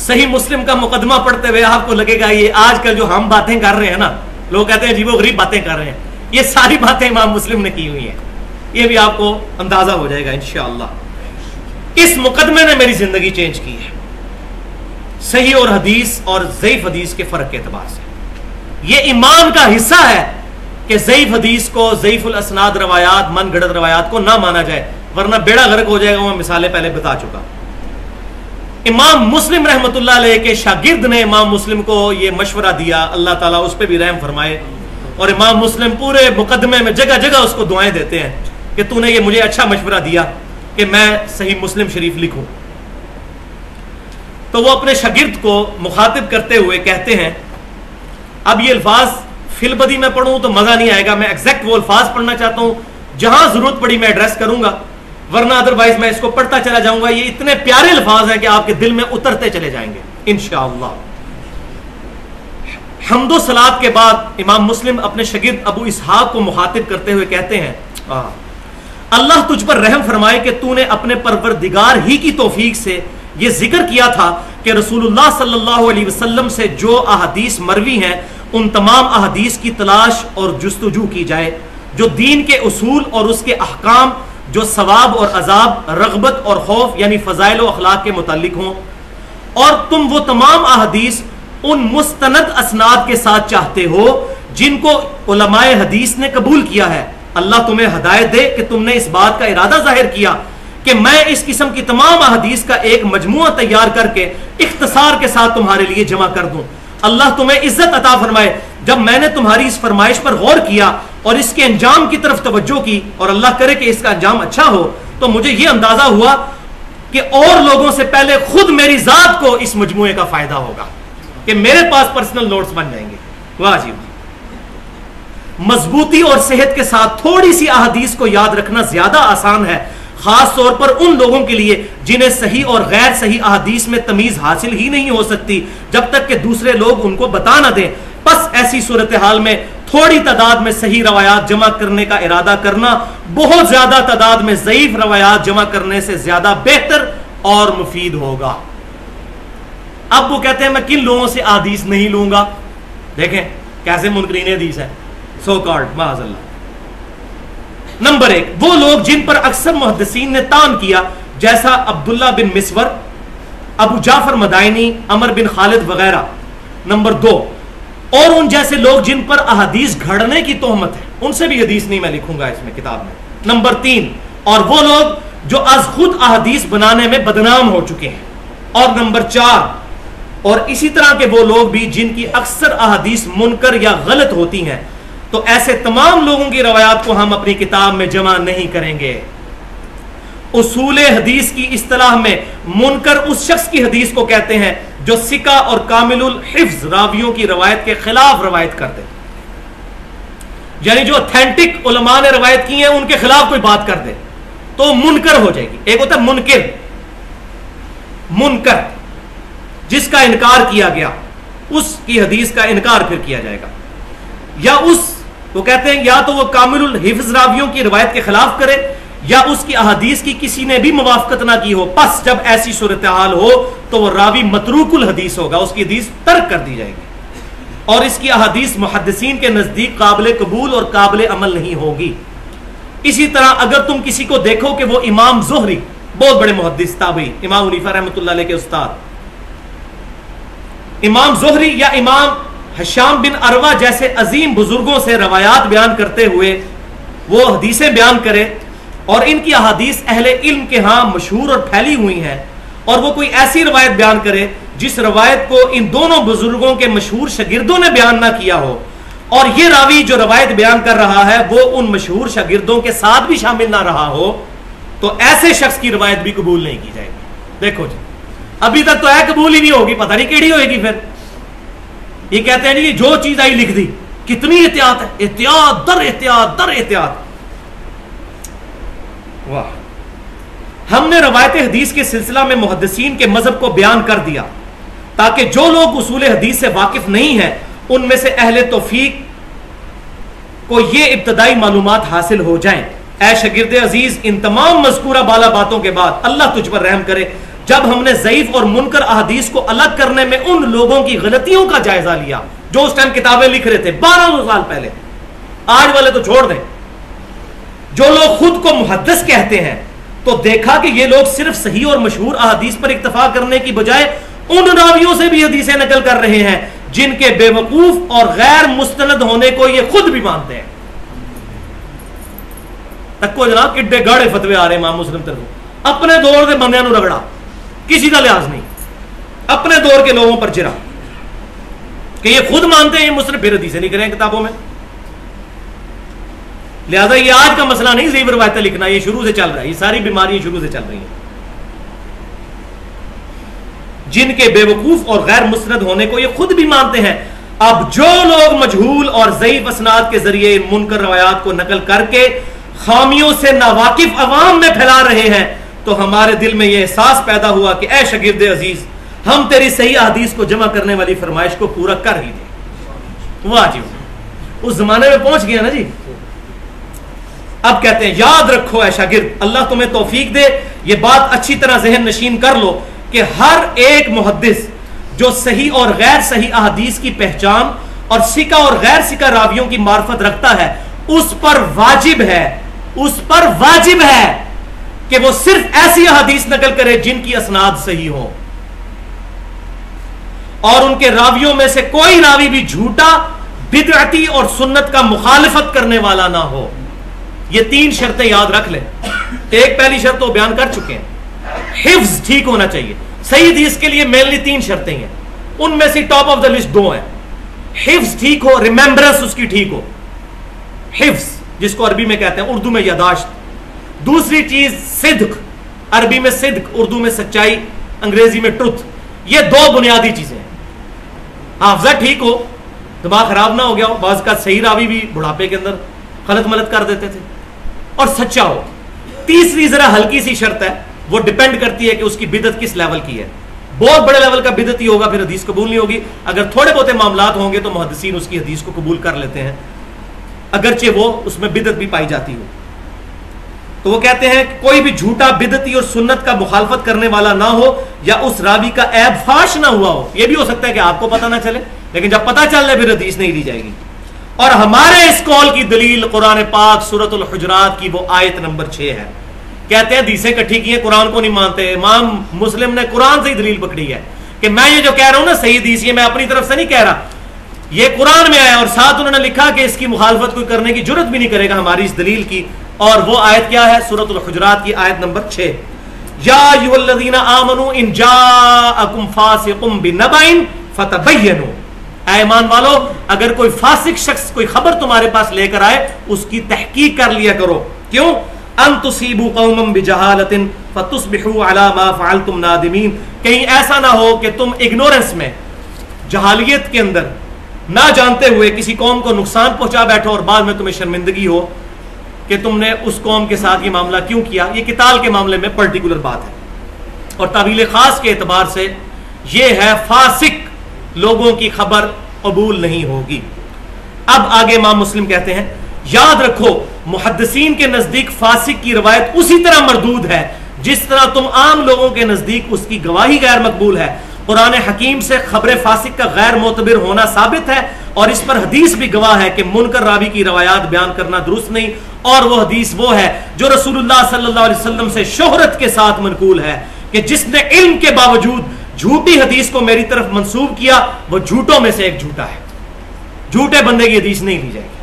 صحیح مسلم کا مقدمہ پڑھتے ہوئے آپ کو لگے گا یہ آج کل جو ہم باتیں کر رہے ہیں نا، لوگ کہتے ہیں عجیب و غریب باتیں کر رہے ہیں، یہ ساری باتیں امام مسلم نے کی ہوئی ہیں. یہ بھی آپ کو اندازہ ہو جائے گا انشاءاللہ. اس مقدمے نے میری زندگی چینج کی ہے، صحیح اور حدیث اور ضعیف حدیث کے فرق کے اعتبار سے. یہ ایمان کا حصہ ہے کہ ضعیف حدیث کو، ضعیف الاسناد روایات، من گھڑت روایات کو نہ مانا جائے، ورنہ بیڑا غرق ہو جائے گا. میں مثالیں پہلے بتا چکا. امام مسلم رحمۃ اللہ علیہ کے شاگرد نے امام مسلم کو یہ مشورہ دیا، اللہ تعالیٰ اس پہ بھی رحم فرمائے، اور امام مسلم پورے مقدمے میں جگہ جگہ اس کو دعائیں دیتے ہیں کہ تو نے یہ مجھے اچھا مشورہ دیا کہ میں صحیح مسلم شریف لکھوں. تو وہ اپنے شاگرد کو مخاطب کرتے ہوئے کہتے ہیں، اب یہ الفاظ فی البدی میں پڑھوں تو مزہ نہیں آئے گا، میں ایگزیکٹ وہ الفاظ پڑھنا چاہتا ہوں، جہاں ضرورت پڑی میں ایڈریس کروں گا، ورنہ ادروائز میں اس کو پڑھتا چلا جاؤں گا. یہ اتنے پیارے الفاظ ہیں کہ آپ کے دل میں اترتے چلے جائیں گے انشاءاللہ. حمد و صلات کے بعد امام مسلم اپنے شاگرد ابو اسحاق کو مخاطب کرتے ہوئے کہتے ہیں، اللہ تجھ پر رحم فرمائے کہ تو نے اپنے پروردگار ہی کی توفیق سے یہ ذکر کیا تھا کہ رسول اللہ صلی اللہ علیہ وسلم سے جو احادیث مروی ہیں ان تمام احادیث کی تلاش اور جستجو کی جائے جو دین کے اصول اور اس کے احکام، جو ثواب اور عذاب، رغبت اور خوف یعنی فضائل و اخلاق کے متعلق ہوں، اور تم وہ تمام احادیث ان مستند اسناد کے ساتھ چاہتے ہو جن کو علماء حدیث نے قبول کیا ہے. اللہ تمہیں ہدایت دے کہ تم نے اس بات کا ارادہ ظاہر کیا کہ میں اس قسم کی تمام احادیث کا ایک مجموعہ تیار کر کے اختصار کے ساتھ تمہارے لیے جمع کر دوں. اللہ تمہیں عزت عطا فرمائے. جب میں نے تمہاری اس فرمائش پر غور کیا اور اس کے انجام کی طرف توجہ کی، اور اللہ کرے کہ اس کا انجام اچھا ہو، تو مجھے یہ اندازہ ہوا کہ اور لوگوں سے پہلے خود میری ذات کو اس مجموعے کا فائدہ ہوگا کہ میرے پاس پرسنل نوٹس بن جائیں گے. واہ جی، مضبوطی اور صحت کے ساتھ تھوڑی سی احادیث کو یاد رکھنا زیادہ آسان ہے، خاص طور پر ان لوگوں کے لیے جنہیں صحیح اور غیر صحیح احادیث میں تمیز حاصل ہی نہیں ہو سکتی جب تک کہ دوسرے لوگ ان کو بتا نہ دیں. بس ایسی صورتحال میں تھوڑی تعداد میں صحیح روایات جمع کرنے کا ارادہ کرنا بہت زیادہ تعداد میں ضعیف روایات جمع کرنے سے زیادہ بہتر اور مفید ہوگا. اب وہ کہتے ہیں میں کن لوگوں سے احادیث نہیں لوں گا؟ دیکھیں کیسے منکرین حدیث ہے، سو کارڈ معاذ اللہ. نمبر 1، وہ لوگ جن پر اکثر محدثین نے طعن کیا، جیسا عبداللہ بن مسور، ابو جعفر مدائنی، عمر بن خالد وغیرہ. نمبر 2، اور ان جیسے لوگ جن پر احادیث گھڑنے کی تہمت ہے، ان سے بھی حدیث نہیں میں لکھوں گا اس میں کتاب میں. نمبر 3، اور وہ لوگ جو از خود احادیث بنانے میں بدنام ہو چکے ہیں. اور نمبر 4، اور اسی طرح کے وہ لوگ بھی جن کی اکثر احادیث منکر یا غلط ہوتی ہیں. تو ایسے تمام لوگوں کی روایات کو ہم اپنی کتاب میں جمع نہیں کریں گے. اصول حدیث کی اصطلاح میں منکر اس شخص کی حدیث کو کہتے ہیں جو ثقہ اور کامل الحفظ راویوں کی روایت کے خلاف روایت کرتے ہیں، یعنی جو اتھینٹک علماء نے روایت کی ہیں ان کے خلاف کوئی بات کر دے تو منکر ہو جائے گی. ایک ہوتا ہے منکر، منکر جس کا انکار کیا گیا، اس کی حدیث کا انکار پھر کیا جائے گا. یا اس وہ کہتے ہیں یا تو وہ کامل الحفظ راویوں کی روایت کے خلاف کرے یا اس کی احادیث کی کسی نے بھی موافقت نہ کی ہو. پس جب ایسی صورتحال ہو تو وہ راوی متروک الحدیث ہوگا، اس کی حدیث ترک کر دی جائے گی، اور اس کی احادیث محدثین کے نزدیک قابل قبول اور قابل عمل نہیں ہوگی. اسی طرح اگر تم کسی کو دیکھو کہ وہ امام زہری، بہت بڑے محدث تابعی، امام حنیفہ رحمۃ اللہ علیہ کے استاد، امام زہری یا امام حشام بن عروہ جیسے عظیم بزرگوں سے روایات بیان کرتے ہوئے وہ حدیثیں بیان کرے، اور ان کی احادیث اہل علم کے ہاں مشہور اور پھیلی ہوئی ہیں، اور وہ کوئی ایسی روایت بیان کرے جس روایت کو ان دونوں بزرگوں کے مشہور شاگردوں نے بیان نہ کیا ہو، اور یہ راوی جو روایت بیان کر رہا ہے وہ ان مشہور شاگردوں کے ساتھ بھی شامل نہ رہا ہو، تو ایسے شخص کی روایت بھی قبول نہیں کی جائے گی. دیکھو جی، ابھی تک تو ہے قبول ہی نہیں ہوگی، پتہ نہیں کیڑی ہوئے گی. پھر یہ کہتے ہیں جی جو چیز آئی لکھ دی. کتنی احتیاط ہے، احتیاط در احتیاط در احتیاط. واہ. ہم نے روایت حدیث کے سلسلہ میں محدثین کے مذہب کو بیان کر دیا تاکہ جو لوگ اصول حدیث سے واقف نہیں ہیں ان میں سے اہل توفیق کو یہ ابتدائی معلومات حاصل ہو جائیں. اے شاگرد عزیز، ان تمام مذکورہ بالا باتوں کے بعد اللہ تجھ پر رحم کرے، جب ہم نے ضعیف اور منکر احادیث کو الگ کرنے میں ان لوگوں کی غلطیوں کا جائزہ لیا جو اس ٹائم کتابیں لکھ رہے تھے 1200 سال پہلے، آج والے تو چھوڑ دیں، جو لوگ خود کو محدث کہتے ہیں، تو دیکھا کہ یہ لوگ صرف صحیح اور مشہور احادیث پر اکتفا کرنے کی بجائے ان راویوں سے بھی حدیثیں نقل کر رہے ہیں جن کے بے وقوف اور غیر مستند ہونے کو یہ خود بھی مانتے ہیں۔ تکو جناب کڈے گاڑے فتوے آ رہے امام مسلم طرف، اپنے دور کے بندیاں نو رگڑا، کسی کا لحاظ نہیں، اپنے دور کے لوگوں پر جرا کہ یہ خود مانتے ہیں یہ مسلم، پھر حدیثیں لکھ رہے ہیں کتابوں میں۔ لہذا یہ آج کا مسئلہ نہیں ضعیف روایتیں لکھنا، یہ شروع سے چل رہا ہے، یہ ساری بیماریاں شروع سے چل رہی ہیں۔ جن کے بے وقوف اور غیر مستند ہونے کو یہ خود بھی مانتے ہیں۔ اب جو لوگ مجہول اور ضعیف اسناد کے ذریعے منکر روایات کو نقل کر کے خامیوں سے ناواقف عوام میں پھیلا رہے ہیں، تو ہمارے دل میں یہ احساس پیدا ہوا کہ اے شاگرد عزیز، ہم تیری صحیح احادیث کو جمع کرنے والی فرمائش کو پورا کر ہی دیں۔ واجب اس زمانے میں پہنچ گیا نا جی۔ اب کہتے ہیں یاد رکھو اے شاگرد، اللہ تمہیں توفیق دے، یہ بات اچھی طرح ذہن نشین کر لو کہ ہر ایک محدث جو صحیح اور غیر صحیح احادیث کی پہچان اور سکہ اور غیر سکہ راویوں کی معرفت رکھتا ہے، اس پر واجب ہے کہ وہ صرف ایسی احادیث نقل کرے جن کی اسناد صحیح ہو، اور ان کے راویوں میں سے کوئی راوی بھی جھوٹا، بدعتی اور سنت کا مخالفت کرنے والا نہ ہو۔ یہ 3 شرطیں یاد رکھ لیں۔ ایک پہلی شرط تو بیان کر چکے ہیں، حفظ ٹھیک ہونا چاہیے۔ صحیح حدیث کے لیے مینلی 3 شرطیں ہیں، ان میں سے ٹاپ آف دا لسٹ 2 ہیں۔ حفظ ٹھیک ہو، ریمیمبرنس اس کی ٹھیک ہو، حفظ جس کو عربی میں کہتے ہیں، اردو میں یاداشت۔ دوسری چیز صدق، عربی میں صدق، اردو میں سچائی، انگریزی میں ٹروتھ۔ یہ 2 بنیادی چیزیں ہیں۔ حافظہ ٹھیک ہو، دماغ خراب نہ ہو گیا ہو، بعض کا صحیح راوی بھی بڑھاپے کے اندر غلط ملت کر دیتے تھے، اور سچا ہو۔ تیسری ذرا ہلکی سی شرط ہے، وہ ڈیپینڈ کرتی ہے کہ اس کی بدعت کس لیول کی ہے۔ بہت بڑے لیول کا بدعتی ہوگا پھر حدیث قبول نہیں ہوگی، اگر تھوڑے بہت معاملات ہوں گے تو محدثین اس کی حدیث کو قبول کر لیتے ہیں اگرچہ وہ اس میں بدعت بھی پائی جاتی ہو۔ تو وہ کہتے ہیں کہ کوئی بھی جھوٹا، بدعتی اور سنت کا مخالفت کرنے والا نہ ہو، یا اس راوی کا عیب فاش نہ ہوا ہو۔ یہ بھی ہو سکتا ہے کہ آپ کو پتہ نہ چلے، لیکن جب پتہ چل جائے پھر حدیث نہیں لی جائے گی۔ اور ہمارے اس قول کی دلیل قرآن پاک سورۃ الحجرات کی وہ آیت نمبر 6 ہے۔ کہتے ہیں حدیثیں کٹھی کی ہیں، قرآن کو نہیں مانتے۔ امام مسلم نے قرآن سے ہی دلیل پکڑی ہے کہ میں یہ جو کہہ رہا ہوں نا صحیح حدیث، یہ میں اپنی طرف سے نہیں کہہ رہا، یہ قرآن میں آیا، اور ساتھ انہوں نے لکھا کہ اس کی مخالفت کوئی کرنے کی جرت بھی نہیں کرے گا ہماری اس دلیل کی۔ اور وہ آیت کیا ہے؟ سورۃ الحجرات کی آیت نمبر 6، یا ایھا الذین آمنوا ان جاءکم فاسق بنبأ فتبینوا، اے ایمان والو اگر کوئی فاسق شخص کوئی خبر تمہارے پاس لے کر آئے اس کی تحقیق کر لیا کرو۔ کیوں؟ ان تصیبوا قوما بجہالۃ فتصبحوا علی ما فعلتم نادمین، کہیں ایسا نہ ہو کہ تم اگنورنس میں، جہالیت کے اندر، نہ جانتے ہوئے کسی قوم کو نقصان پہنچا بیٹھو اور بعد میں تمہیں شرمندگی ہو کہ تم نے اس قوم کے ساتھ یہ معاملہ کیوں کیا۔ یہ قتال کے معاملے میں پرٹیکولر بات ہے، اور تعویل خاص کے اعتبار سے یہ ہے فاسق لوگوں کی خبر قبول نہیں ہوگی۔ اب آگے امام مسلم کہتے ہیں یاد رکھو محدثین کے نزدیک فاسق کی روایت اسی طرح مردود ہے جس طرح تم عام لوگوں کے نزدیک اس کی گواہی غیر مقبول ہے۔ قرآن حکیم سے خبر فاسق کا غیر معتبر ہونا ثابت ہے، اور اس پر حدیث بھی گواہ ہے کہ منکر راوی کی روایات بیان کرنا درست نہیں، اور وہ حدیث وہ ہے جو رسول اللہ صلی اللہ علیہ وسلم سے شہرت کے ساتھ منقول ہے کہ جس نے علم کے باوجود جھوٹی حدیث کو میری طرف منسوب کیا وہ جھوٹوں میں سے ایک جھوٹا ہے۔ جھوٹے بندے کی حدیث نہیں لی جائے گی۔